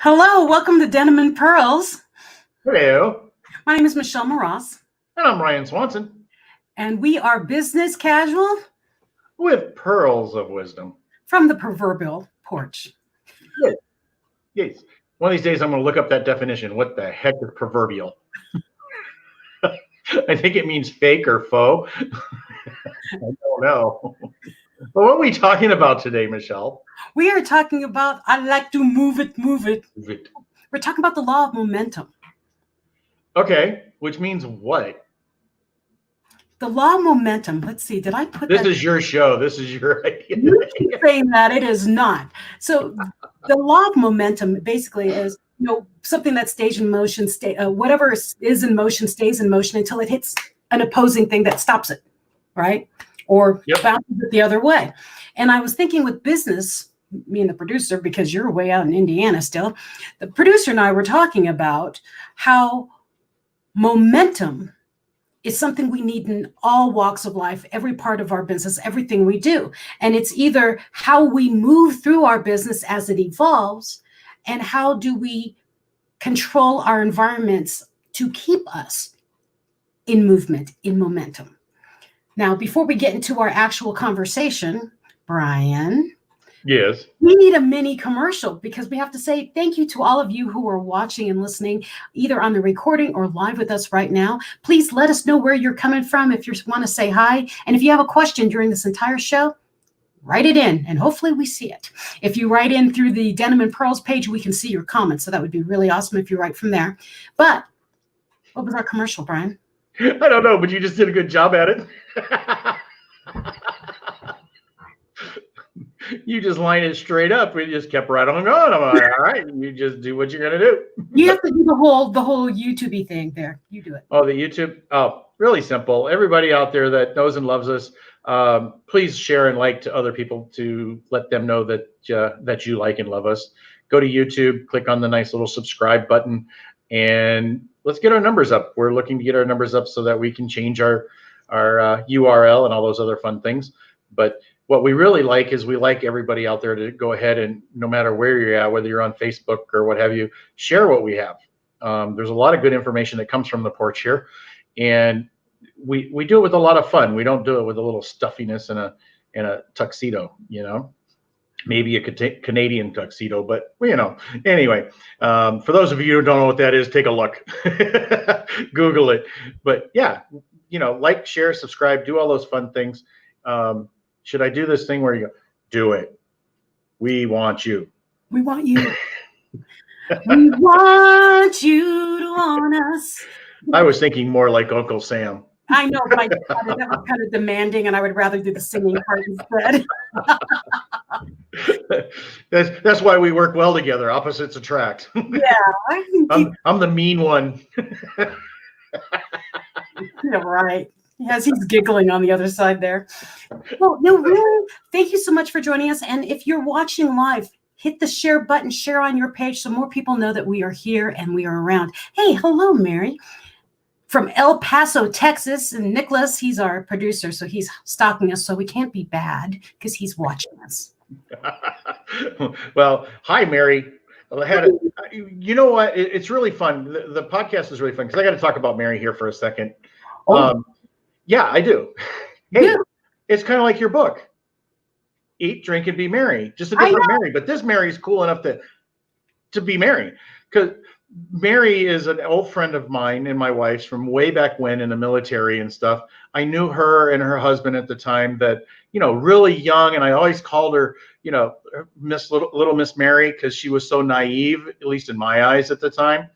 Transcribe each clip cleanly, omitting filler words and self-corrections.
Hello, welcome to Denim and Pearls. Hello, My name is Michelle Moroz, and I'm Ryan Swanson and we are business casual with Pearls of Wisdom. from the proverbial porch. Yes, yes. One of these days I'm going to look up that definition. What the heck is proverbial? I think it means fake or faux. I don't know. But what are we talking about today, Michelle? We are talking about, I like to move it. Move it. We're talking about the law of momentum. Okay, which means what? The law of momentum. Let's see, did I put This that? is your show. This is your idea. You keep saying that, it is not. So the law of momentum basically is, something that stays in motion, whatever is in motion stays in motion until it hits an opposing thing that stops it, right? Or bounces it the other way. And I was thinking with business, me and the producer, because you're way out in Indiana still, the producer and I were talking about how momentum is something we need in all walks of life, every part of our business, everything we do. And it's either how we move through our business as it evolves, and how do we control our environments to keep us in movement, in momentum. Now, before we get into our actual conversation, Brian. Yes. We need a mini commercial because we have to say thank you to all of you who are watching and listening, either on the recording or live with us right now. Please let us know where you're coming from if you want to say hi. And if you have a question during this entire show, write it in and hopefully we see it. If you write in through the Denim and Pearls page, we can see your comments. So that would be really awesome if you write from there. But what was our commercial, Brian? I don't know, but you just did a good job at it. You just lined it straight up. We just kept right on going. I'm like, all right, you just do what you're gonna do. You have to do the whole YouTube-y thing there. You do it. Oh, the YouTube. Oh, really simple. Everybody out there that knows and loves us, please share and like to other people to let them know that that you like and love us. Go to YouTube, click on the nice little subscribe button, and let's get our numbers up. We're looking to get our numbers up so that we can change our URL and all those other fun things. But what we really like is we like everybody out there to go ahead and no matter where you're at, whether you're on Facebook or what have you, share what we have. There's a lot of good information that comes from the porch here, and we do it with a lot of fun. We don't do it with a little stuffiness and a tuxedo, maybe a Canadian tuxedo, but anyway, for those of you who don't know what that is, take a look, Google it. But yeah, like, share, subscribe, do all those fun things. Should I do this thing where you go, do it? We want you. We want you. We want you to want us. I was thinking more like Uncle Sam. I know, but that was kind of demanding, and I would rather do the singing part instead. That's why we work well together. Opposites attract. Yeah. I'm the mean one. Yeah, right. Yes, he's giggling on the other side there. Well, no, really, thank you so much for joining us. And if you're watching live, hit the share button, share on your page so more people know that we are here and we are around. Hey, hello, Mary. From El Paso, Texas. And Nicholas, he's our producer, so he's stalking us, so we can't be bad because he's watching us. Well, hi, Mary. You know what? It's really fun. The podcast is really fun because I got to talk about Mary here for a second. Oh. Yeah, I do. Hey, It's kind of like your book. Eat, drink, and be merry. Just a different Mary. But this Mary is cool enough to be Mary. Because Mary is an old friend of mine and my wife's from way back when in the military and stuff. I knew her and her husband at the time that, really young. And I always called her, Little Miss Mary because she was so naive, at least in my eyes at the time.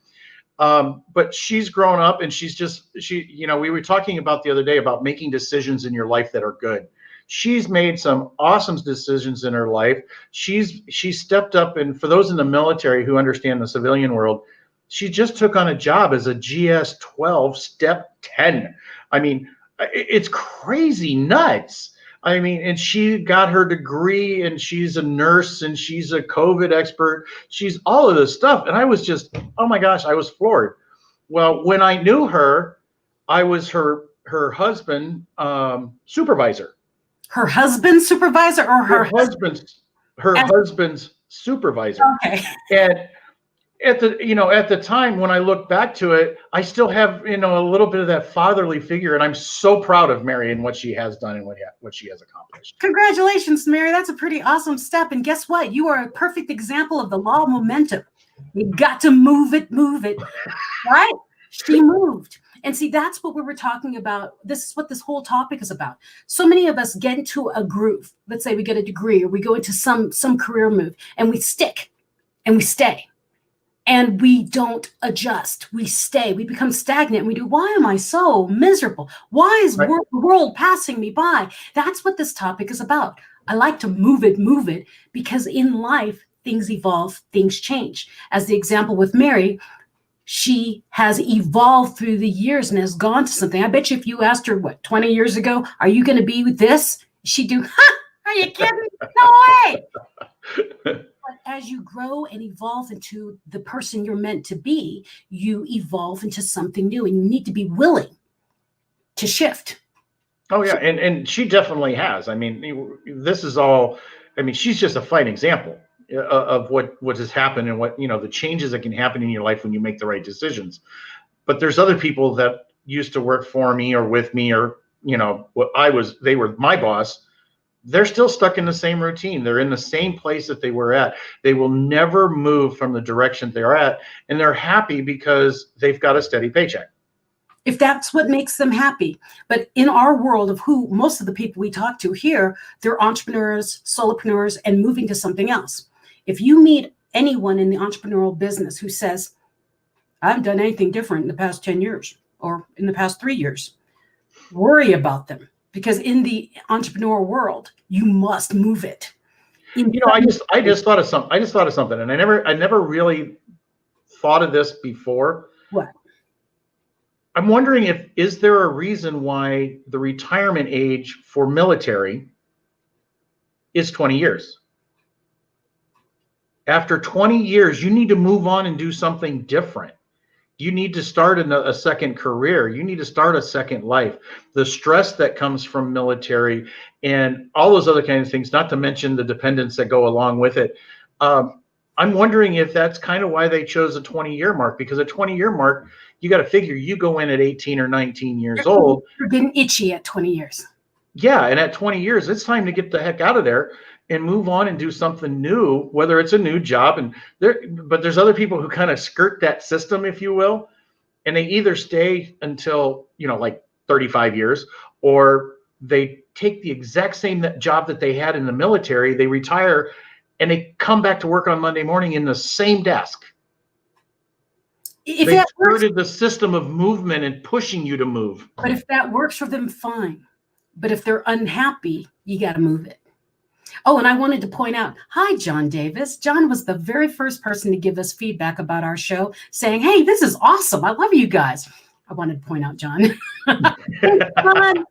But she's grown up and we were talking about the other day about making decisions in your life that are good. She's made some awesome decisions in her life. She's stepped up, and for those in the military who understand the civilian world, she just took on a job as a GS-12 Step 10. I mean, it's crazy nuts. I mean, and she got her degree and she's a nurse and she's a COVID expert. She's all of this stuff. And I was just, oh my gosh, I was floored. Well, when I knew her, I was her husband supervisor. Her husband's supervisor or her husband's supervisor. Okay. And at the time when I look back to it, I still have, a little bit of that fatherly figure, and I'm so proud of Mary and what she has done and what she has accomplished. Congratulations, Mary. That's a pretty awesome step. And guess what? You are a perfect example of the law of momentum. You got to move it, right? She moved. And see, that's what we were talking about. This is what this whole topic is about. So many of us get into a groove. Let's say we get a degree or we go into some career move and we stick and we stay. And we don't adjust. We stay. We become stagnant. And we do, why am I so miserable? Why is the world passing me by? That's what this topic is about. I like to move it, because in life, things evolve, things change. As the example with Mary, she has evolved through the years and has gone to something. I bet you if you asked her, 20 years ago, are you going to be with this? She'd do, are you kidding? No way. But as you grow and evolve into the person you're meant to be, you evolve into something new, and you need to be willing to shift. Oh yeah, and she definitely has. I mean, this is all. I mean, she's just a fine example of what has happened and what the changes that can happen in your life when you make the right decisions. But there's other people that used to work for me or with me, or they were my boss. They're still stuck in the same routine. They're in the same place that they were at. They will never move from the direction they're at, and they're happy because they've got a steady paycheck. If that's what makes them happy. But in our world of who most of the people we talk to here, they're entrepreneurs, solopreneurs, and moving to something else. If you meet anyone in the entrepreneurial business who says, I haven't done anything different in the past 10 years or in the past 3 years, worry about them. Because in the entrepreneur world, you must move it. I just thought of something, and I never really thought of this before. What? I'm wondering is there a reason why the retirement age for military is 20 years? After 20 years, you need to move on and do something different. You need to start a second career. You need to start a second life. The stress that comes from military and all those other kinds of things, not to mention the dependents that go along with it. I'm wondering if that's kind of why they chose a 20-year mark, because a 20-year mark, you got to figure you go in at 18 or 19 years old. You're getting itchy at 20 years. Yeah, and at 20 years, it's time to get the heck out of there and move on and do something new, whether it's a new job. But there's other people who kind of skirt that system, if you will, and they either stay until, like 35 years, or they take the exact same job that they had in the military, they retire, and they come back to work on Monday morning in the same desk. They skirted the system of movement and pushing you to move. But if that works for them, fine. But if they're unhappy, you got to move it. Oh, and I wanted to point out, hi, John Davis. John was the very first person to give us feedback about our show, saying, hey, this is awesome. I love you guys. I wanted to point out, John. Hey, John,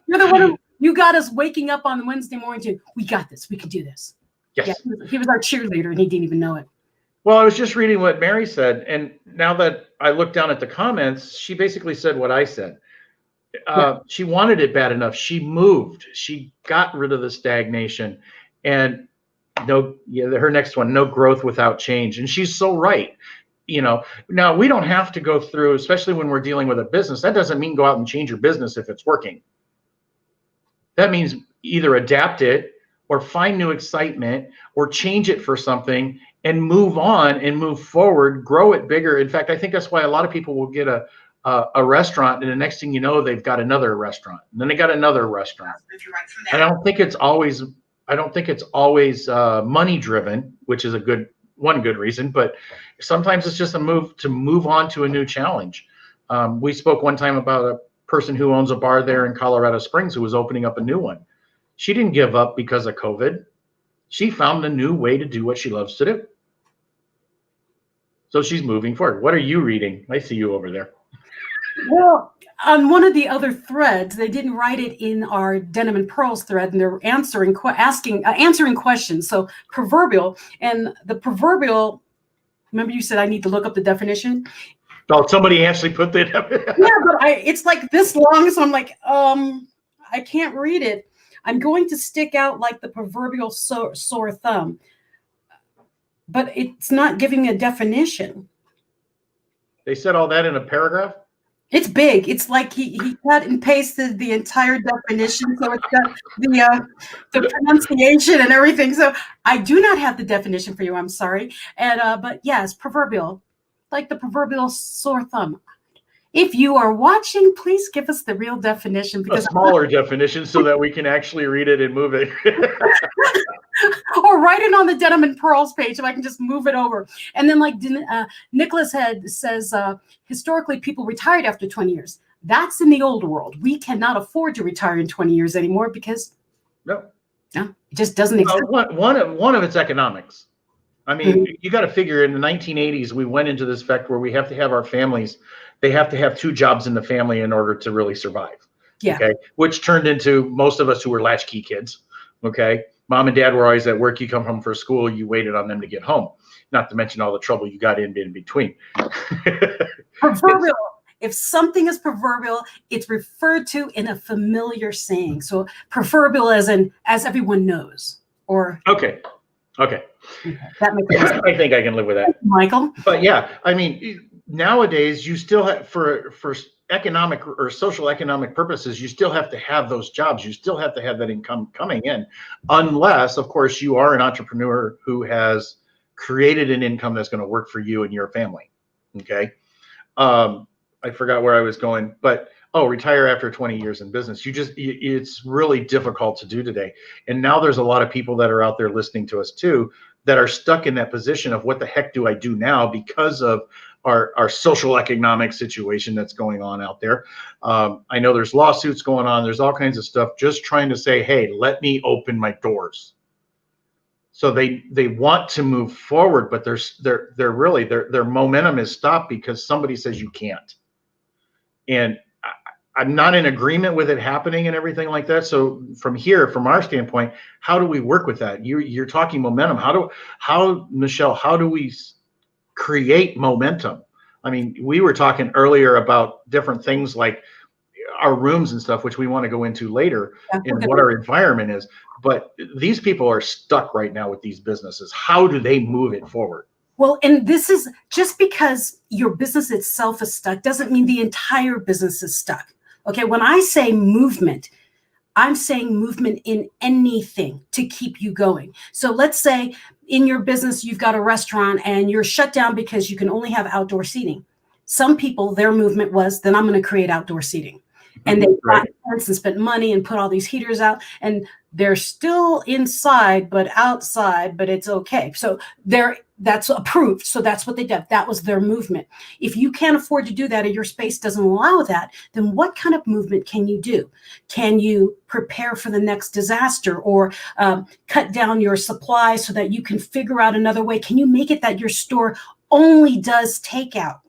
you're the one who, you got us waking up on Wednesday morning to, we got this. We can do this. Yes. Yeah, he was our cheerleader, and he didn't even know it. Well, I was just reading what Mary said, and now that I look down at the comments, she basically said what I said. She wanted it bad enough. She moved. She got rid of the stagnation, and her next one, no growth without change. And she's so right. Now we don't have to go through, especially when we're dealing with a business. That doesn't mean go out and change your business if it's working. That means either adapt it or find new excitement or change it for something and move on and move forward, grow it bigger. In fact, I think that's why a lot of people will get a restaurant, and the next thing you know, they've got another restaurant, and then they got another restaurant. I don't think it's always money driven, which is one good reason, but sometimes it's just a move to move on to a new challenge. We spoke one time about a person who owns a bar there in Colorado Springs who was opening up a new one. She didn't give up because of COVID. She found a new way to do what she loves to do. So she's moving forward. What are you reading? I see you over there. Well, on one of the other threads, they didn't write it in our Denim and Pearls thread, and they're answering questions. So proverbial, and the proverbial, remember you said I need to look up the definition? Oh, somebody actually put that up. Yeah, but it's like this long, so I'm like, I can't read it. I'm going to stick out like the proverbial sore thumb. but it's not giving a definition. They said all that in a paragraph? It's big. It's like he cut and pasted the entire definition, so it's got the pronunciation and everything. So I do not have the definition for you. I'm sorry. And but yes, proverbial, like the proverbial sore thumb. If you are watching, please give us the real definition, because a smaller definition so that we can actually read it and move it. Or write it on the Denim and Pearls page, if I can just move it over. And then, like Nicholas says, historically people retired after 20 years. That's in the old world. We cannot afford to retire in 20 years anymore because no, it just doesn't exist. One of its economics. I mean, you got to figure in the 1980s, we went into this fact where we have to have our families, they have to have 2 jobs in the family in order to really survive. Yeah. Okay. Which turned into most of us who were latchkey kids. Okay. Mom and dad were always at work. You come home from school, you waited on them to get home. Not to mention all the trouble you got in between. Proverbial. If something is proverbial, it's referred to in a familiar saying. So proverbial as in, as everyone knows. Or okay. That makes sense. I think I can live with that, Michael. But yeah, I mean, nowadays you still have, for economic or social economic purposes, you still have to have those jobs. You still have to have that income coming in, unless, of course, you are an entrepreneur who has created an income that's going to work for you and your family. Okay. I forgot where I was going, but retire after 20 years in business. It's really difficult to do today. And now there's a lot of people that are out there listening to us too, that are stuck in that position of what the heck do I do now because of our social economic situation that's going on out there. I know there's lawsuits going on. There's all kinds of stuff just trying to say, hey, let me open my doors. So they want to move forward, but their momentum is stopped because somebody says you can't. And I'm not in agreement with it happening and everything like that. So from our standpoint, how do we work with that? You're talking momentum. Michelle, how do we create momentum? I mean, we were talking earlier about different things like our rooms and stuff, which we want to go into later, and what our environment is. But these people are stuck right now with these businesses. How do they move it forward? Well, and this is just because your business itself is stuck doesn't mean the entire business is stuck. Okay, when I say movement, I'm saying movement in anything to keep you going. So let's say in your business, you've got a restaurant and you're shut down because you can only have outdoor seating. Some people, their movement was, then I'm going to create outdoor seating. And they got tents and spent money and put all these heaters out, and they're still inside, but outside, but it's okay. So that's approved. So that's what they did. That was their movement. If you can't afford to do that or your space doesn't allow that, then what kind of movement can you do? Can you prepare for the next disaster, or cut down your supply so that you can figure out another way? Can you make it that your store only does takeout?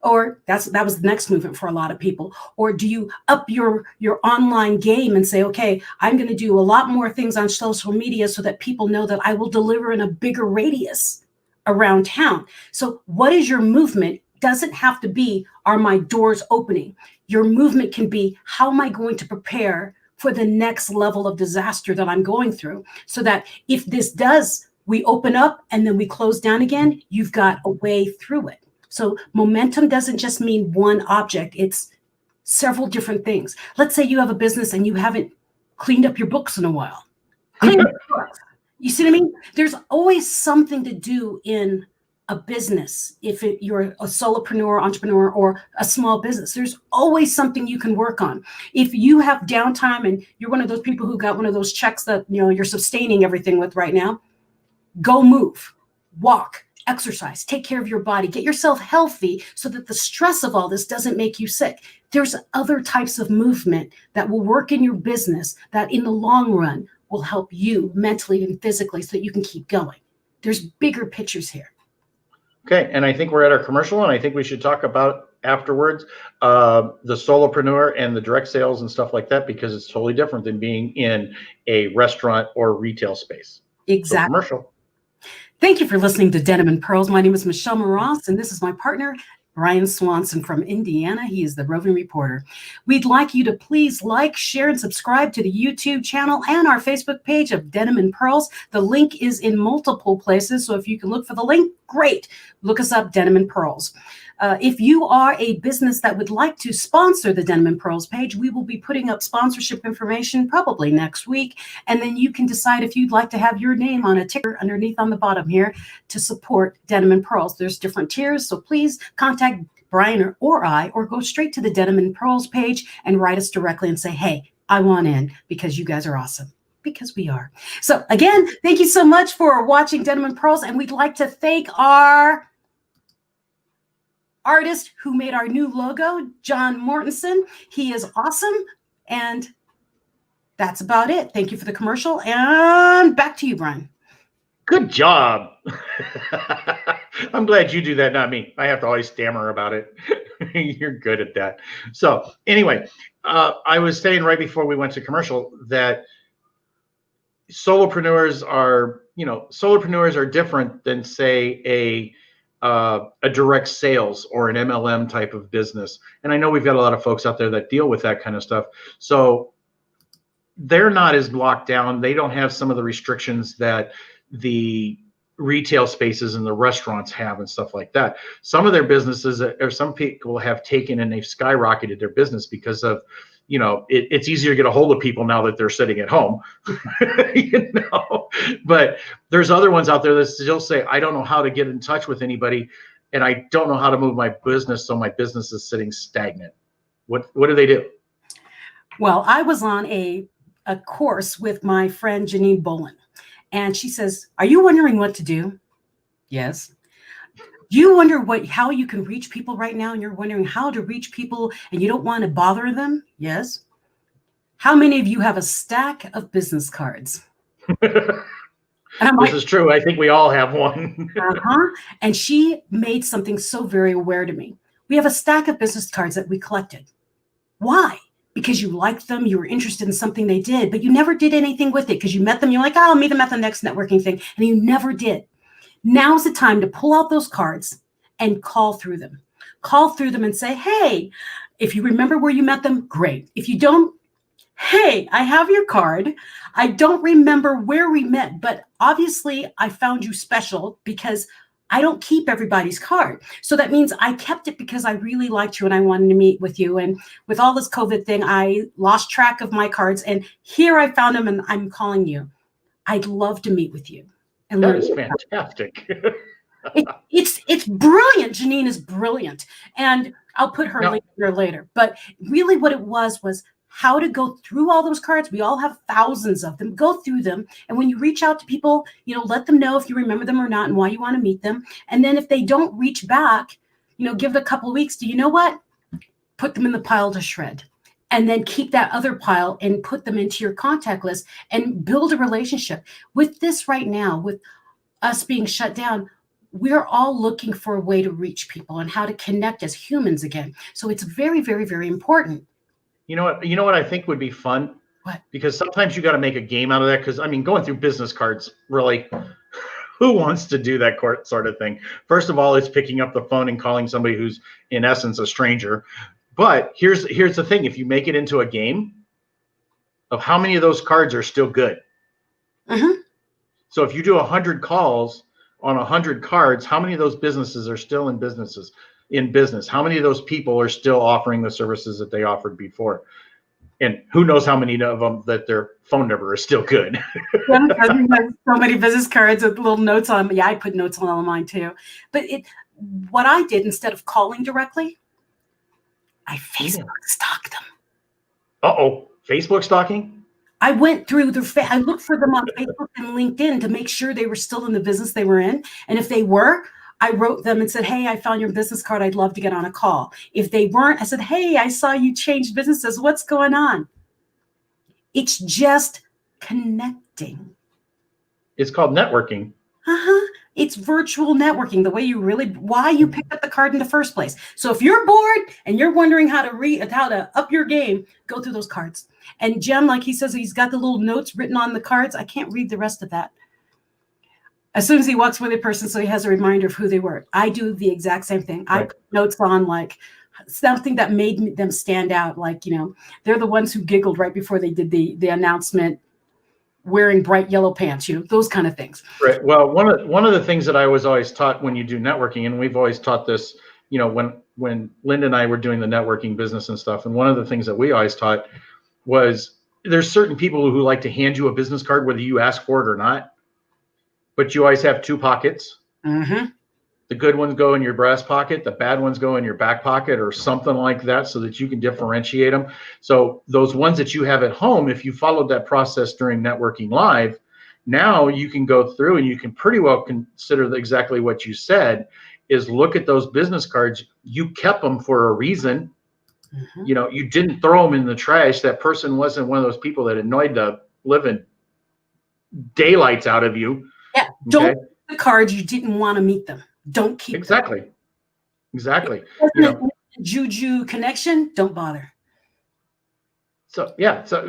Or that was the next movement for a lot of people. Or do you up your online game and say, okay, I'm going to do a lot more things on social media so that people know that I will deliver in a bigger radius around town. So what is your movement? Doesn't have to be, are my doors opening? Your movement can be, how am I going to prepare for the next level of disaster that I'm going through? So that if this does, we open up and then we close down again, you've got a way through it. So momentum doesn't just mean one object. It's several different things. Let's say you have a business and you haven't cleaned up your books in a while. Clean up your books. You see what I mean? There's always something to do in a business. If you're a solopreneur, entrepreneur, or a small business, there's always something you can work on. If you have downtime and you're one of those people who got one of those checks that you're sustaining everything with right now, go move, walk, exercise, take care of your body, get yourself healthy so that the stress of all this doesn't make you sick. There's other types of movement that will work in your business that in the long run will help you mentally and physically so that you can keep going. There's bigger pictures here. Okay, and I think we're at our commercial, and I think we should talk about afterwards the solopreneur and the direct sales and stuff like that, because it's totally different than being in a restaurant or retail space. Exactly. So commercial. Thank you for listening to Denim and Pearls. My name is Michelle Moras, and this is my partner, Brian Swanson from Indiana. He is the roving reporter. We'd like you to please like, share, and subscribe to the YouTube channel and our Facebook page of Denim and Pearls. The link is in multiple places, so if you can look for the link, great. Look us up, Denim and Pearls. If you are a business that would like to sponsor the Denim and Pearls page, we will be putting up sponsorship information probably next week, and then you can decide if you'd like to have your name on a ticker underneath on the bottom here to support Denim and Pearls. There's different tiers, so please contact Brian or I, or go straight to the Denim and Pearls page and write us directly and say, hey, I want in because you guys are awesome. Because we are. So again, thank you so much for watching Denim and Pearls, and we'd like to thank our artist who made our new logo, John Mortensen. He is awesome. And that's about it. Thank you for the commercial. And back to you, Brian. Good job. I'm glad you do that, not me. I have to always stammer about it. You're good at that. So anyway, I was saying right before we went to commercial that solopreneurs are different than, say, a direct sales or an MLM type of business. And I know we've got a lot of folks out there that deal with that kind of stuff. So they're not as locked down. They don't have some of the restrictions that the retail spaces and the restaurants have and stuff like that. Some of their businesses, or some people have taken and they've skyrocketed their business because of, it's easier to get a hold of people now that they're sitting at home, but there's other ones out there that still say, I don't know how to get in touch with anybody, and I don't know how to move my business, so my business is sitting stagnant. What do they do? Well, I was on a course with my friend Janine Bolin, and she says, are you wondering what to do? Yes. Do you wonder how you can reach people right now, and you're wondering how to reach people and you don't want to bother them? Yes. How many of you have a stack of business cards? This is true. I think we all have one. And she made something so very aware to me. We have a stack of business cards that we collected. Why? Because you liked them, you were interested in something they did, but you never did anything with it because you met them. You're like, oh, I'll meet them at the next networking thing. And you never did. Now's the time to pull out those cards and call through them. Call through them and say, hey, if you remember where you met them, great. If you don't, hey, I have your card. I don't remember where we met, but obviously I found you special because I don't keep everybody's card. So that means I kept it because I really liked you and I wanted to meet with you. And with all this COVID thing, I lost track of my cards. And here I found them and I'm calling you. I'd love to meet with you. And that is fantastic. It's brilliant. Janine is brilliant. And I'll put her link there later. But really what it was how to go through all those cards. We all have thousands of them. Go through them. And when you reach out to people, let them know if you remember them or not and why you want to meet them. And then if they don't reach back, give it a couple of weeks. Do you know what? Put them in the pile to shred. And then keep that other pile and put them into your contact list and build a relationship. With this right now, with us being shut down, we're all looking for a way to reach people and how to connect as humans again. So it's very, very, very important. You know what I think would be fun? What? Because sometimes you got to make a game out of that. Because going through business cards, really, who wants to do that sort of thing? First of all, it's picking up the phone and calling somebody who's in essence a stranger. But here's the thing: if you make it into a game, of how many of those cards are still good. Mm-hmm. So if you do 100 calls on 100 cards, how many of those businesses are still in business? How many of those people are still offering the services that they offered before? And who knows how many of them that their phone number is still good. So many business cards with little notes on them. Yeah, I put notes on all of mine too. But what I did, instead of calling directly, I Facebook stalked them. Uh-oh, Facebook stalking? I went through I looked for them on Facebook and LinkedIn to make sure they were still in the business they were in. And if they were, I wrote them and said, hey, I found your business card. I'd love to get on a call. If they weren't, I said, hey, I saw you change businesses. What's going on? It's just connecting. It's called networking. It's virtual networking, the way why you picked up the card in the first place. So if you're bored and you're wondering how to up your game, go through those cards. And Jem, like he says, he's got the little notes written on the cards. I can't read the rest of that. As soon as he walks with a person, so he has a reminder of who they were. I do the exact same thing. I put notes on like something that made them stand out. Like, you know, they're the ones who giggled right before they did the announcement, wearing bright yellow pants, you know, those kind of things. Right. Well, one of the things that I was always taught when you do networking, and we've always taught this, you know, when Linda and I were doing the networking business and stuff, and one of the things that we always taught was there's certain people who like to hand you a business card whether you ask for it or not, but you always have two pockets. Mm-hmm. The good ones go in your breast pocket, the bad ones go in your back pocket or something like that, so that you can differentiate them. So those ones that you have at home, if you followed that process during networking live, now you can go through and you can pretty well consider exactly what you said, is look at those business cards. You kept them for a reason. Mm-hmm. You know, you didn't throw them in the trash. That person wasn't one of those people that annoyed the living daylights out of you. Yeah, don't keep the cards you didn't want to meet them. Don't keep exactly them. Exactly. You know, juju connection, don't bother. So yeah, so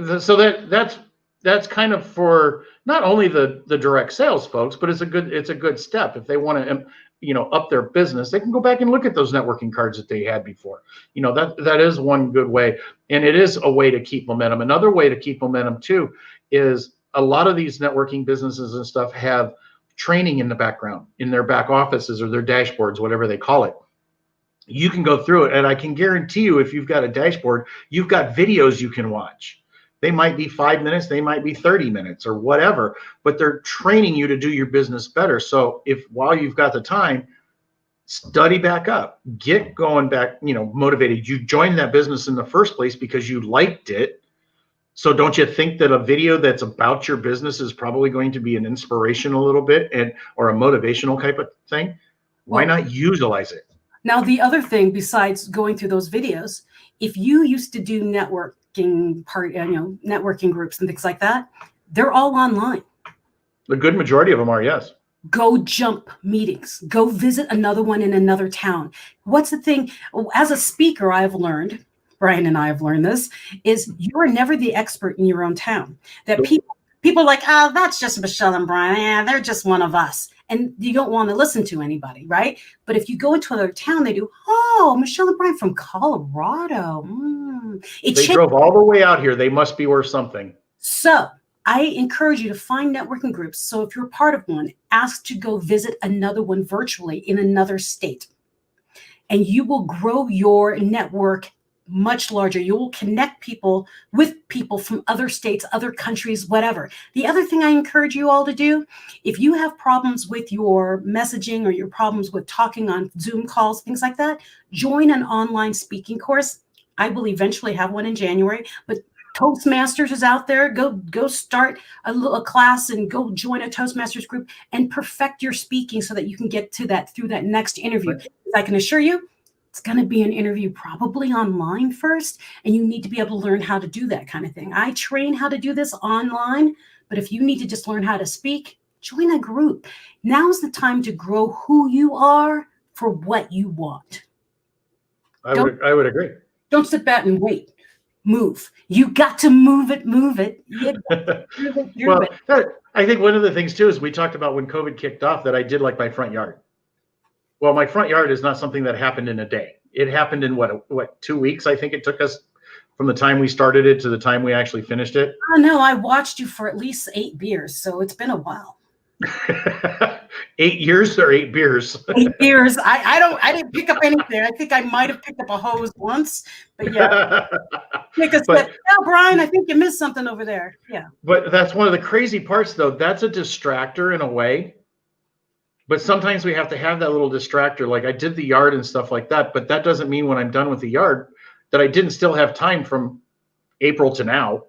that's kind of for not only the direct sales folks, but it's a good step. If they want to, you know, up their business, they can go back and look at those networking cards that they had before. You know, that is one good way, and it is a way to keep momentum. Another way to keep momentum too is a lot of these networking businesses and stuff have training in the background, in their back offices or their dashboards, whatever they call it. You can go through it, and I can guarantee you, if you've got a dashboard, you've got videos you can watch. They might be 5 minutes, they might be 30 minutes or whatever, but they're training you to do your business better. So if while you've got the time, study back up, get going back, you know, motivated. You joined that business in the first place because you liked it. So don't you think that a video that's about your business is probably going to be an inspiration a little bit, and or a motivational type of thing? Why not utilize it? Now, the other thing besides going through those videos, if you used to do networking networking groups and things like that, they're all online. The good majority of them are, yes. Go jump meetings. Go visit another one in another town. What's the thing? As a speaker, I've learned, Brian and I have learned this, is you are never the expert in your own town. That people are like, oh, that's just Michelle and Brian. Yeah, they're just one of us. And you don't want to listen to anybody, right? But if you go into another town, they do, oh, Michelle and Brian from Colorado. They drove all the way out here. They must be worth something. So I encourage you to find networking groups. So if you're part of one, ask to go visit another one virtually in another state. And you will grow your network much larger. You will connect people with people from other states, other countries, whatever. The other thing I encourage you all to do, if you have problems with your messaging or your problems with talking on Zoom calls, things like that, join an online speaking course. I will eventually have one in January, but Toastmasters is out there. Go start a class and go join a Toastmasters group and perfect your speaking so that you can get to that through that next interview. Right. I can assure you, it's going to be an interview probably online first, and you need to be able to learn how to do that kind of thing. I train how to do this online, but if you need to just learn how to speak, join a group. Now's the time to grow who you are for what you want. I would agree. Don't sit back and wait. Move. You got to move it. Move it. Well, I think one of the things too is we talked about when COVID kicked off that I did like my front yard. Well, my front yard is not something that happened in a day. It happened in what 2 weeks? I think it took us from the time we started it to the time we actually finished it. Oh no, I watched you for at least 8 beers, so it's been a while. 8 years or 8 beers? 8 beers. I didn't pick up anything. I think I might have picked up a hose once, but yeah. Said, oh, Brian, I think you missed something over there. Yeah. But that's one of the crazy parts, though. That's a distractor in a way. But sometimes we have to have that little distractor. Like I did the yard and stuff like that, but that doesn't mean when I'm done with the yard that I didn't still have time from April to now,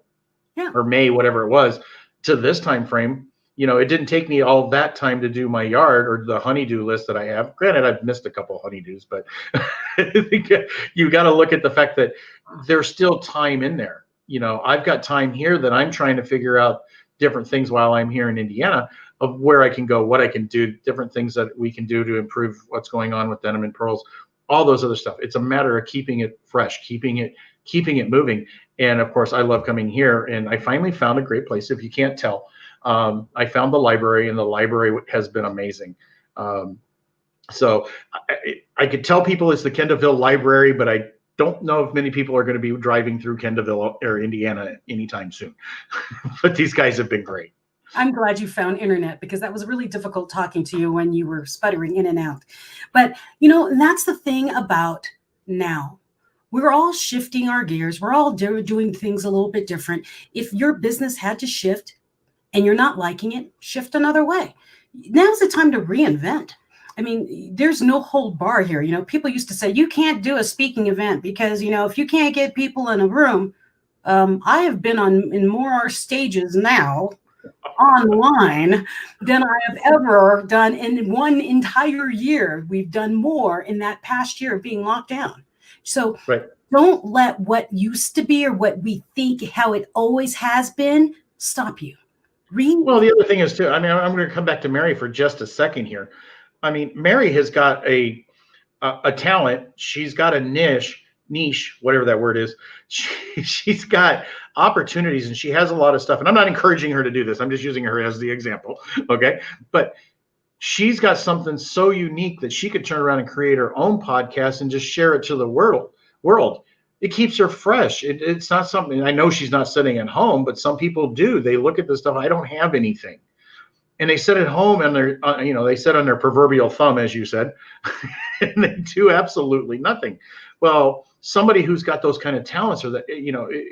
or May, whatever it was, to this time frame. You know, it didn't take me all that time to do my yard or the honeydew list that I have. Granted, I've missed a couple of honeydews, but you got to look at the fact that there's still time in there. You know, I've got time here that I'm trying to figure out different things while I'm here in Indiana of where I can go, what I can do, different things that we can do to improve what's going on with Denim and Pearls, all those other stuff. It's a matter of keeping it fresh, keeping it moving. And of course, I love coming here, and I finally found a great place. If you can't tell, I found the library, and the library has been amazing. So I could tell people it's the Kendallville Library, but I don't know if many people are going to be driving through Kendallville or Indiana anytime soon. But these guys have been great. I'm glad you found internet, because that was really difficult talking to you when you were sputtering in and out. But, that's the thing about now. We're all shifting our gears. We're all doing things a little bit different. If your business had to shift and you're not liking it, shift another way. Now's the time to reinvent. I mean, there's no hold bar here. People used to say, you can't do a speaking event because, if you can't get people in a room. I have been in more stages now online than I have ever done in one entire year. We've done more in that past year of being locked down. So Don't let what used to be or what we think how it always has been stop you. Well, the other thing is too, I mean, I'm going to come back to Mary for just a second here. I mean, Mary has got a talent. She's got a niche, whatever that word is. She's got opportunities, and she has a lot of stuff. And I'm not encouraging her to do this. I'm just using her as the example. Okay. But she's got something so unique that she could turn around and create her own podcast and just share it to the world. It keeps her fresh. It's not something, I know she's not sitting at home, but some people do. They look at this stuff. I don't have anything. And they sit at home and they're, they sit on their proverbial thumb, as you said, and they do absolutely nothing. Well, somebody who's got those kind of talents, or that,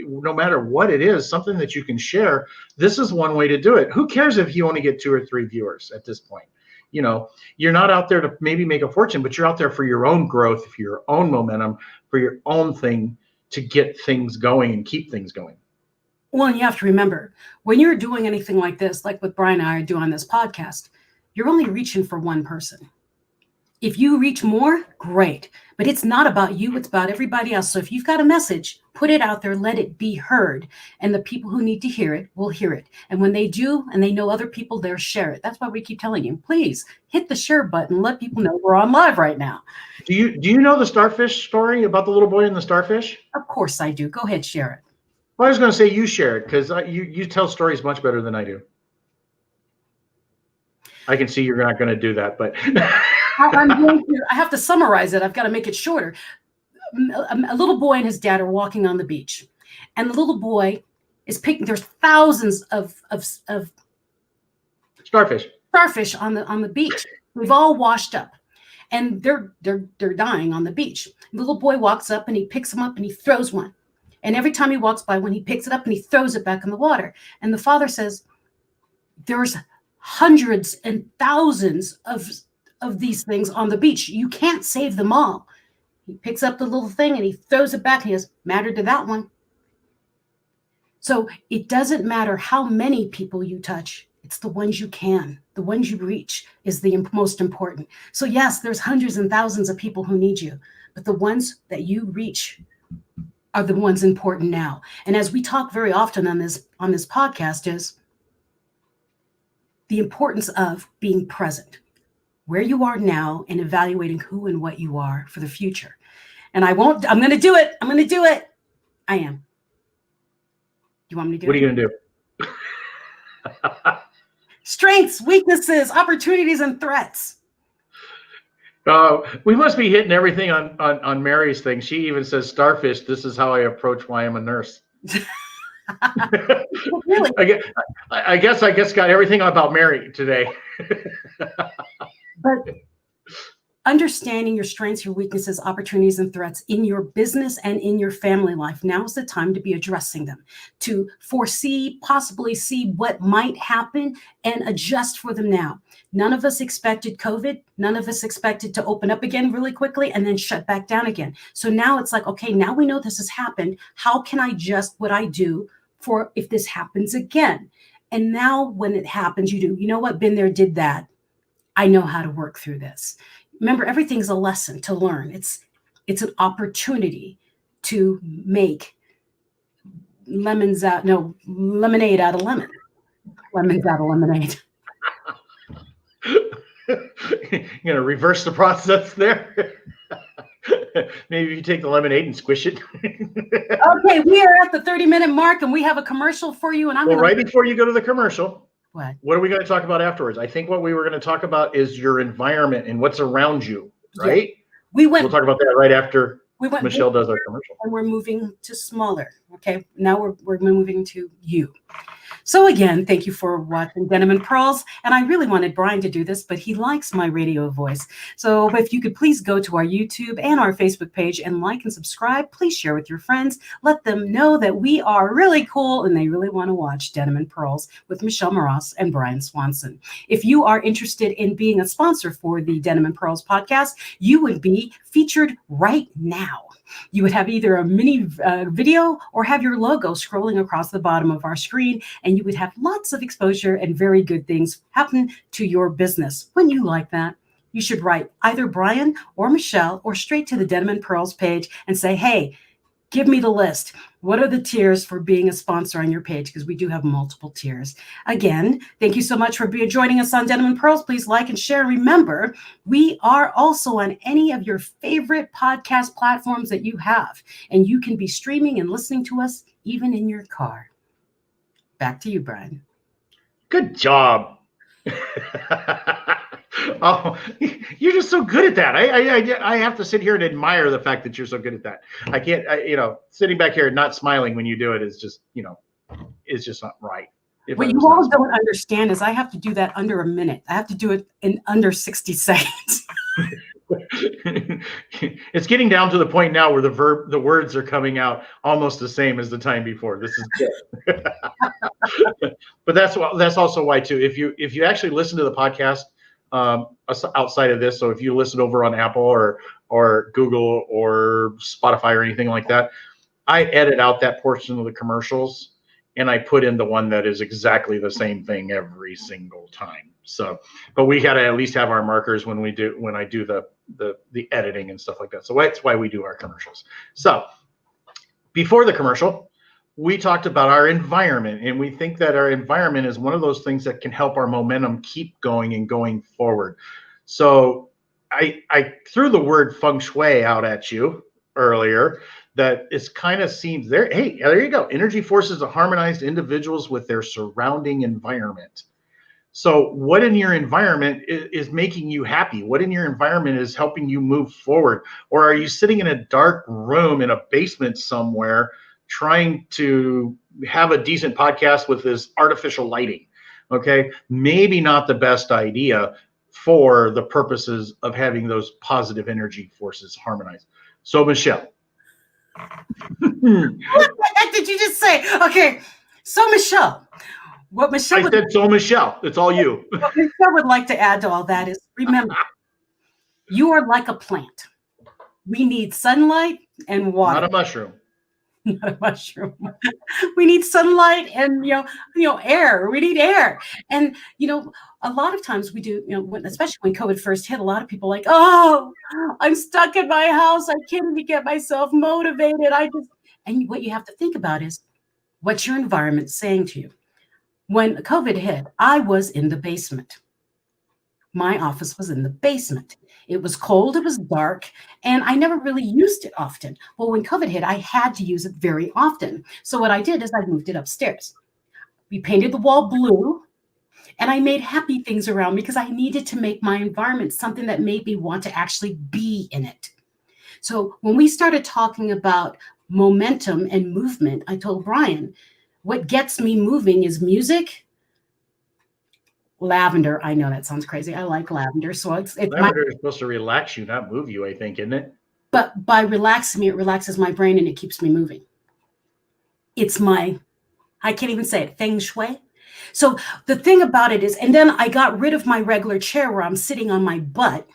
no matter what it is, something that you can share, this is one way to do it. Who cares if you only get 2 or 3 viewers at this point? You're not out there to maybe make a fortune, but you're out there for your own growth, for your own momentum, for your own thing, to get things going and keep things going. Well, and you have to remember, when you're doing anything like this, like what Brian and I do on this podcast, you're only reaching for one person. If you reach more, great. But it's not about you. It's about everybody else. So if you've got a message, put it out there, let it be heard. And the people who need to hear it will hear it. And when they do, and they know other people there, share it. That's why we keep telling you, please hit the share button. Let people know we're on live right now. Do you know the starfish story about the little boy and the starfish? Of course I do. Go ahead, share it. Well, I was going to say you share it, because you tell stories much better than I do. I can see you're not going to do that, but I have to summarize it. I've got to make it shorter. A little boy and his dad are walking on the beach, and the little boy is picking. There's thousands of starfish on the beach. We've all washed up, and they're dying on the beach. The little boy walks up and he picks them up and he throws one. And every time he walks by one, he picks it up and he throws it back in the water. And the father says, there's hundreds and thousands of these things on the beach. You can't save them all. He picks up the little thing and he throws it back and he goes, matter to that one. So it doesn't matter how many people you touch. It's the ones you can. The ones you reach is the most important. So yes, there's hundreds and thousands of people who need you, but the ones that you reach are the ones important now. And as we talk very often on this podcast, is the importance of being present, where you are now, and evaluating who and what you are for the future. And I'm going to do it. I am. You want me to do it? What are you going to do? Strengths, weaknesses, opportunities, and threats. We must be hitting everything on Mary's thing. She even says, starfish, this is how I approach why I'm a nurse. Really? I guess got everything about Mary today. But understanding your strengths, your weaknesses, opportunities, and threats in your business and in your family life, now is the time to be addressing them, to foresee, possibly see what might happen and adjust for them now. None of us expected COVID. None of us expected to open up again really quickly and then shut back down again. So now it's like, okay, now we know this has happened. How can I adjust what I do for if this happens again? And now when it happens, you know what, been there, did that. I know how to work through this. Remember, everything's a lesson to learn. It's an opportunity to make lemonade out of lemon. Lemons out of lemonade. You're going to reverse the process there? Maybe you take the lemonade and squish it. Okay, we are at the 30-minute mark, and we have a commercial for you. And right before you go to the commercial, What? What are we going to talk about afterwards? I think what we were going to talk about is your environment and what's around you, Yeah. right? We'll talk about that right after Michelle does our commercial. And we're moving to smaller. Okay. Now we're moving to you. So again, thank you for watching Denim and Pearls. And I really wanted Brian to do this, but he likes my radio voice. So if you could please go to our YouTube and our Facebook page and like and subscribe, please share with your friends. Let them know that we are really cool and they really want to watch Denim and Pearls with Michelle Moross and Brian Swanson. If you are interested in being a sponsor for the Denim and Pearls podcast, you would be featured right now. You would have either a mini video or have your logo scrolling across the bottom of our screen, and you would have lots of exposure and very good things happen to your business. When you like that, you should write either Brian or Michelle or straight to the Denim and Pearls page and say, hey, give me the list. What are the tiers for being a sponsor on your page? Because we do have multiple tiers. Again, thank you so much for joining us on Denim and Pearls. Please like and share. Remember, we are also on any of your favorite podcast platforms that you have, and you can be streaming and listening to us even in your car. Back to you, Brian. Good job. Oh, you're just so good at that. I have to sit here and admire the fact that you're so good at that. I can't, sitting back here and not smiling when you do it is just, is just not right. What you all don't understand is I have to do that under a minute. I have to do it in under 60 seconds. It's getting down to the point now where the words are coming out almost the same as the time before. This is good. But that's also why too. If you actually listen to the podcast outside of this, so if you listen over on Apple or Google or Spotify or anything like that, I edit out that portion of the commercials and I put in the one that is exactly the same thing every single time. So, but we got to at least have our markers when I do the editing and stuff like that. So that's why we do our commercials. So before the commercial, we talked about our environment, and we think that our environment is one of those things that can help our momentum keep going and going forward. So I threw the word feng shui out at you earlier. That it's kind of seems there. Hey, there you go. Energy forces are harmonized individuals with their surrounding environment. So what in your environment is making you happy? What in your environment is helping you move forward? Or are you sitting in a dark room in a basement somewhere trying to have a decent podcast with this artificial lighting? Okay, maybe not the best idea for the purposes of having those positive energy forces harmonized. So Michelle. What the heck did you just say? Okay, so Michelle, what Michelle I said, so Michelle, it's all you. What Michelle would like to add to all that is, remember, you are like a plant. We need sunlight and water. Not a mushroom. Not a mushroom. We need sunlight and air. We need air. And a lot of times we do, especially when COVID first hit, a lot of people are like, oh, I'm stuck in my house. I can't even get myself motivated. And what you have to think about is what's your environment saying to you? When COVID hit, I was in the basement. My office was in the basement. It was cold, it was dark, and I never really used it often. Well, when COVID hit, I had to use it very often. So what I did is I moved it upstairs. We painted the wall blue, and I made happy things around because I needed to make my environment something that made me want to actually be in it. So when we started talking about momentum and movement, I told Brian, what gets me moving is music. Lavender. I know that sounds crazy. I like lavender. So it's lavender is supposed to relax you, not move you, I think, isn't it? But by relaxing me, it relaxes my brain and it keeps me moving. It's I can't even say it, feng shui. So the thing about it is, and then I got rid of my regular chair where I'm sitting on my butt,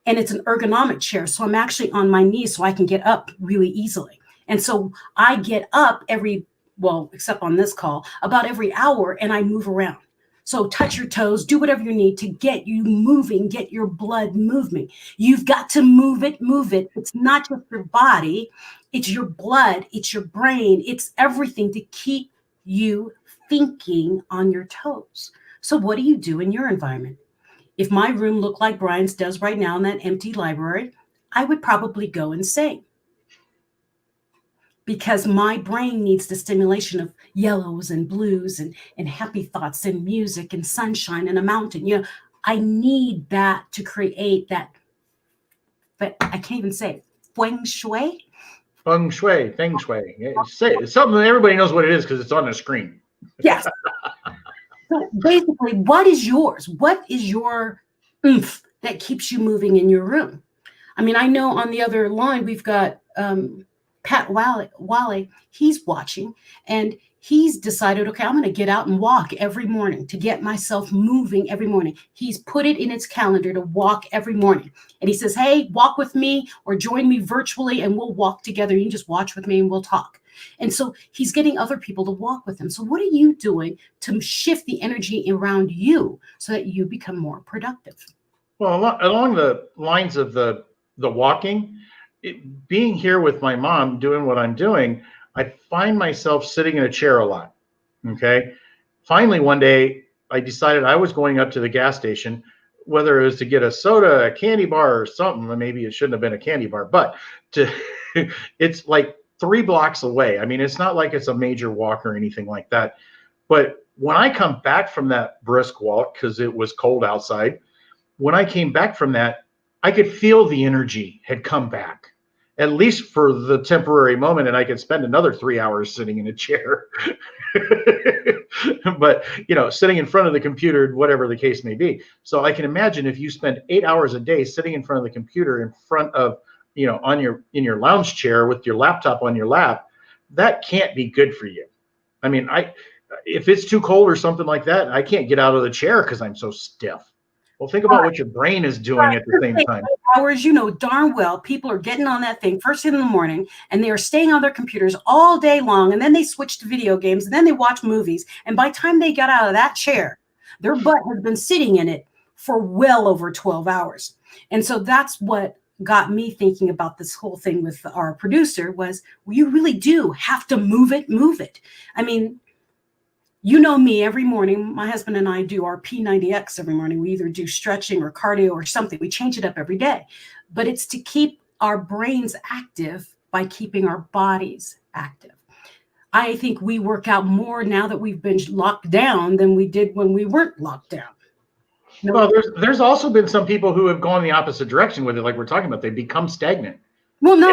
and it's an ergonomic chair. So I'm actually on my knees so I can get up really easily. And so I get up except on this call, about every hour, and I move around. So touch your toes, do whatever you need to get you moving, get your blood moving. You've got to move it, move it. It's not just your body, it's your blood, it's your brain, it's everything to keep you thinking on your toes. So what do you do in your environment? If my room looked like Brian's does right now in that empty library, I would probably go insane. because my brain needs the stimulation of yellows and blues and happy thoughts and music and sunshine and a mountain. I need that to create that, but I can't even say it. Feng shui. Feng shui, feng shui. It's something that everybody knows what it is because it's on the screen. Yes. So basically, what is yours? What is your oomph that keeps you moving in your room? I mean, I know on the other line, we've got Pat Wally. He's watching, and he's decided, okay, I'm going to get out and walk every morning to get myself moving every morning. He's put it in his calendar to walk every morning. And he says, hey, walk with me or join me virtually and we'll walk together. You can just watch with me and we'll talk. And so he's getting other people to walk with him. So what are you doing to shift the energy around you so that you become more productive? Well, along the lines of the walking, being here with my mom, doing what I'm doing, I find myself sitting in a chair a lot. Okay. Finally, one day I decided I was going up to the gas station, whether it was to get a soda, a candy bar or something. Maybe it shouldn't have been a candy bar, but it's like 3 blocks away. I mean, it's not like it's a major walk or anything like that. But when I come back from that brisk walk, because it was cold outside, when I came back from that, I could feel the energy had come back, at least for the temporary moment, and I could spend another 3 hours sitting in a chair. But, sitting in front of the computer, whatever the case may be. So I can imagine if you spend 8 hours a day sitting in front of the computer in front of, in your lounge chair with your laptop on your lap, that can't be good for you. I mean, if it's too cold or something like that, I can't get out of the chair because I'm so stiff. Well, think about what your brain is doing at the same time. Hours, darn well, people are getting on that thing first thing in the morning, and they are staying on their computers all day long, and then they switch to video games, and then they watch movies. And by the time they got out of that chair, their butt has been sitting in it for well over 12 hours. And so that's what got me thinking about this whole thing with our producer was, well, you really do have to move it. I mean, me, every morning, my husband and I do our P90X every morning. We either do stretching or cardio or something. We change it up every day. But it's to keep our brains active by keeping our bodies active. I think we work out more now that we've been locked down than we did when we weren't locked down. Well, there's also been some people who have gone the opposite direction with it, like we're talking about. They become stagnant. Well, no,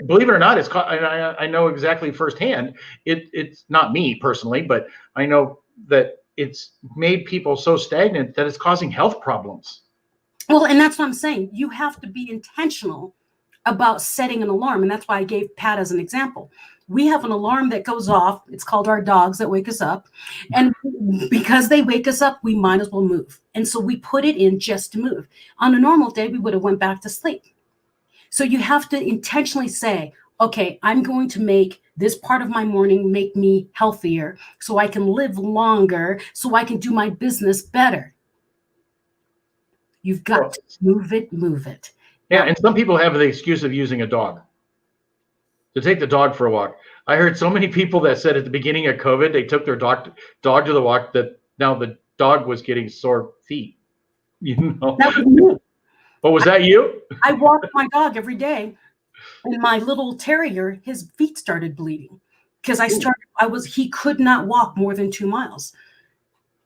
believe it or not, I know exactly firsthand. It's not me personally, but I know that it's made people so stagnant that it's causing health problems. Well, and that's what I'm saying. You have to be intentional about setting an alarm. And that's why I gave Pat as an example. We have an alarm that goes off. It's called our dogs that wake us up. And because they wake us up, we might as well move. And so we put it in just to move. On a normal day, we would have went back to sleep. So you have to intentionally say, okay, I'm going to make this part of my morning make me healthier so I can live longer, so I can do my business better. You've got to move it. Yeah, and some people have the excuse of using a dog. To take the dog for a walk. I heard so many people that said at the beginning of COVID, they took their dog to the walk, that now the dog was getting sore feet. That was me. Oh, was that you? I walk my dog every day, and my little terrier, his feet started bleeding because he could not walk more than 2 miles.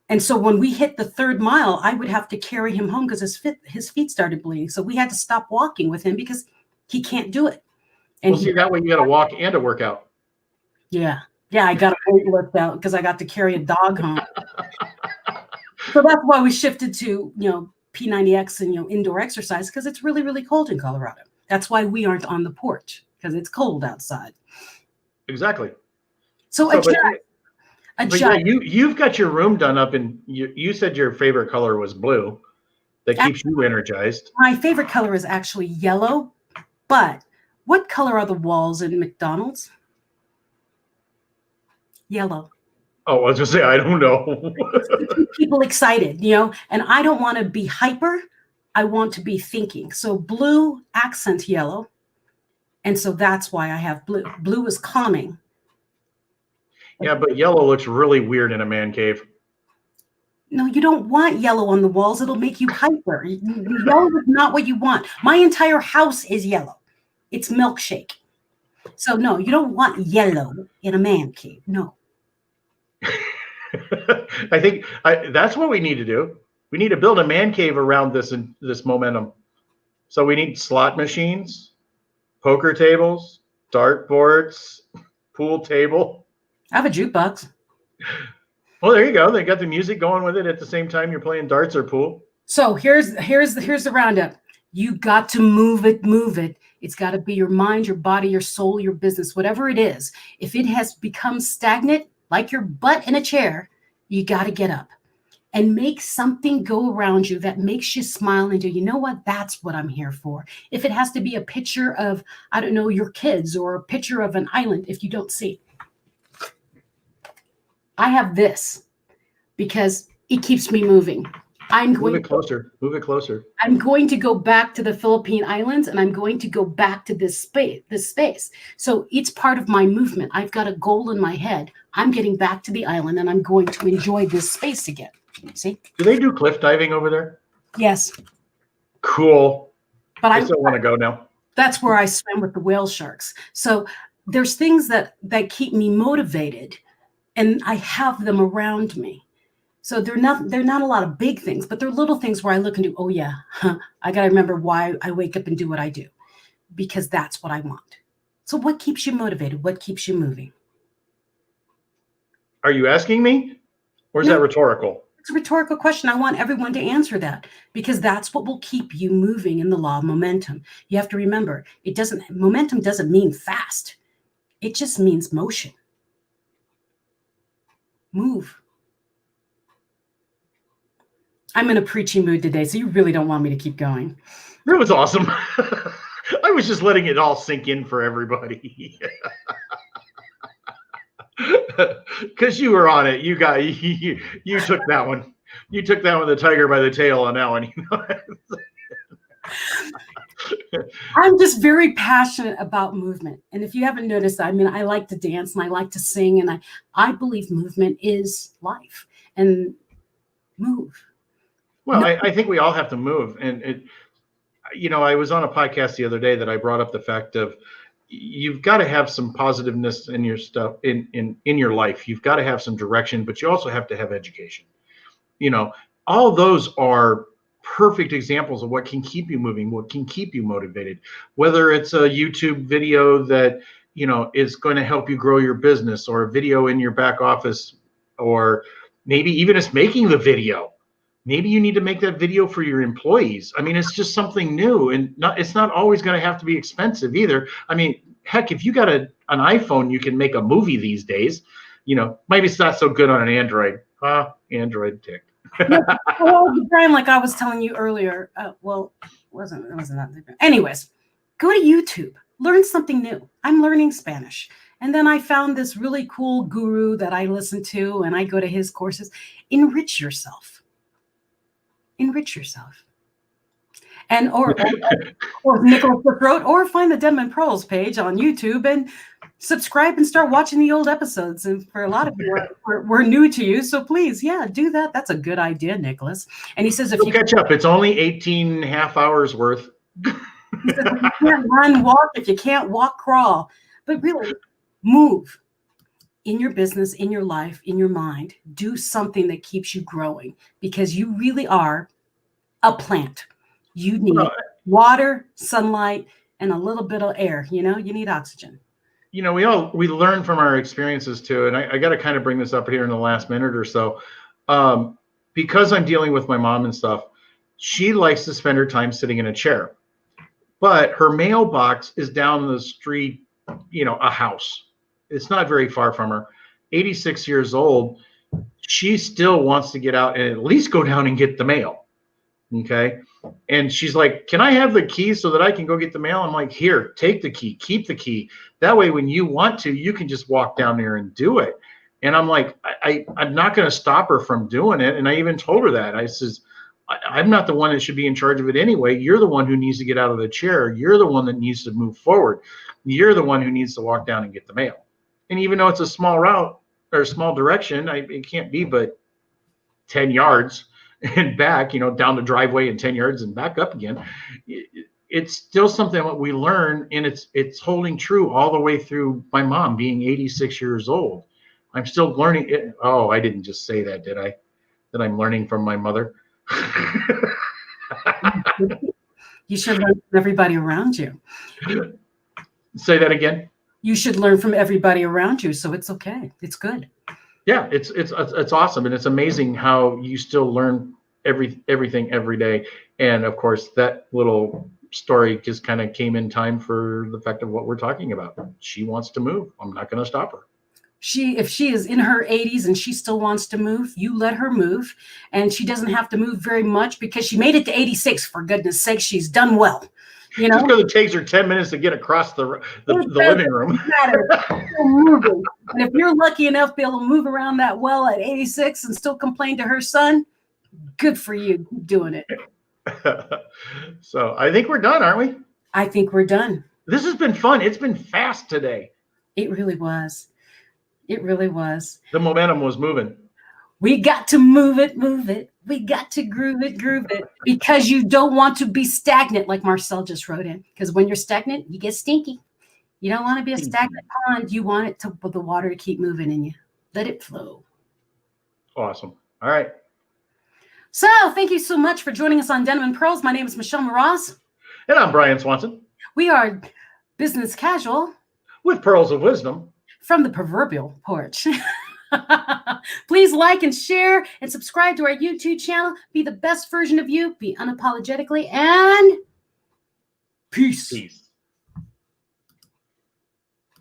And so when we hit the 3rd mile, I would have to carry him home because his feet started bleeding. So we had to stop walking with him because he can't do it. And well, see, that way you got to walk and a workout. Yeah, I got a weight lift out because I got to carry a dog home. So that's why we shifted to, P90X and, indoor exercise, because it's really, really cold in Colorado. That's why we aren't on the porch, because it's cold outside. Exactly. So yeah, you've got your room done up, and you said your favorite color was blue. That keeps you energized. My favorite color is actually yellow, but what color are the walls in McDonald's? Yellow. Oh, I was going to say, I don't know. People excited, and I don't want to be hyper. I want to be thinking. So blue accent yellow. And so that's why I have blue. Blue is calming. Yeah, but yellow looks really weird in a man cave. No, you don't want yellow on the walls. It'll make you hyper. Yellow is not what you want. My entire house is yellow. It's milkshake. So no, you don't want yellow in a man cave. No. I think that's what we need to do. We need to build a man cave around this momentum. So we need slot machines, poker tables, dart boards, pool table. I have a jukebox. Well, there you go. They got the music going with it at the same time you're playing darts or pool. So here's the roundup. You got to move it, move it. It's got to be your mind, your body, your soul, your business, whatever it is. If it has become stagnant, like your butt in a chair, you got to get up and make something go around you that makes you smile and do, you know what? That's what I'm here for. If it has to be a picture of, I don't know, your kids, or a picture of an island, if you don't see. I have this because it keeps me moving. Move it closer. Move it closer. I'm going to go back to the Philippine Islands, and I'm going to go back to this space. So it's part of my movement. I've got a goal in my head. I'm getting back to the island, and I'm going to enjoy this space again. See? Do they do cliff diving over there? Yes. Cool. But I still want to go now. That's where I swim with the whale sharks. So there's things that keep me motivated, and I have them around me. So they're not a lot of big things, but they're little things where I look and do, oh yeah, I got to remember why I wake up and do what I do, because that's what I want. So what keeps you motivated? What keeps you moving? Are you asking me, or is that rhetorical? It's a rhetorical question. I want everyone to answer that, because that's what will keep you moving in the law of momentum. You have to remember, momentum doesn't mean fast. It just means motion. Move. I'm in a preachy mood today, so you really don't want me to keep going. That was awesome. I was just letting it all sink in for everybody. Because you were on it. You took that one. You took that one, the tiger by the tail on that one. I'm just very passionate about movement. And if you haven't noticed, I mean, I like to dance and I like to sing, and I believe movement is life. And move. Well, I think we all have to move. And I was on a podcast the other day that I brought up the fact of you've got to have some positiveness in your stuff in your life. You've got to have some direction, but you also have to have education. All those are perfect examples of what can keep you moving, what can keep you motivated, whether it's a YouTube video that, is going to help you grow your business, or a video in your back office, or maybe even it's making the video. Maybe you need to make that video for your employees. I mean, it's just something new, and it's not always going to have to be expensive either. I mean, heck, if you got an iPhone, you can make a movie these days. Maybe it's not so good on an Android. Android tick. Well, Brian, like I was telling you earlier, it wasn't that different. Anyways, go to YouTube, learn something new. I'm learning Spanish. And then I found this really cool guru that I listen to, and I go to his courses. Enrich yourself. Enrich yourself. And or Nicholas wrote, or find the Denim Pros page on YouTube and subscribe and start watching the old episodes. And for a lot of you, we're new to you, so please, do that. That's a good idea, Nicholas. And he says, if you catch up, it's only 18 half hours worth. He says, if you can't run, walk. If you can't walk, crawl. But really, move in your business, in your life, in your mind. Do something that keeps you growing, because you really are a plant. You need water, sunlight, and a little bit of air. You need oxygen. We learn from our experiences too. And I got to kind of bring this up here in the last minute or so. Because I'm dealing with my mom and stuff, she likes to spend her time sitting in a chair. But her mailbox is down the street, a house. It's not very far from her. 86 years old. She still wants to get out and at least go down and get the mail. Okay. And she's like, can I have the key so that I can go get the mail? I'm like, here, take the key, keep the key. That way, when you want to, you can just walk down there and do it. And I'm like, I'm not going to stop her from doing it. And I even told her that. I says, I'm not the one that should be in charge of it anyway. You're the one who needs to get out of the chair. You're the one that needs to move forward. You're the one who needs to walk down and get the mail. And even though it's a small route or a small direction, it can't be but 10 yards and back, down the driveway and 10 yards and back up again. it's still something that we learn, and it's holding true all the way through my mom being 86 years old. I'm still learning it. Oh, I didn't just say that, did I? That I'm learning from my mother. You should learn from everybody around you. Say that again. You should learn from everybody around you, so it's okay. It's good. Yeah, it's awesome, and it's amazing how you still learn everything every day. And of course, that little story just kind of came in time for the fact of what we're talking about. She wants to move. I'm not going to stop her. If she is in her 80s and she still wants to move, you let her move, and she doesn't have to move very much because she made it to 86. For goodness sake, she's done well. You know, just because it takes her 10 minutes to get across the living room. Moving. And if you're lucky enough to be able to move around that well at 86 and still complain to her son, good for you. Keep doing it. So I think we're done, aren't we? I think we're done. This has been fun. It's been fast today. It really was. It really was. The momentum was moving. We got to move it, move it. We got to groove it, because you don't want to be stagnant, like Marcel just wrote in. Because when you're stagnant, you get stinky. You don't want to be a stagnant pond. You want the water to keep moving in you. Let it flow. Awesome. All right. So thank you so much for joining us on Denim and Pearls. My name is Michelle Mraz. And I'm Brian Swanson. We are business casual with pearls of wisdom from the proverbial porch. Please like and share and subscribe to our YouTube channel. Be the best version of you. Be unapologetically, and peace.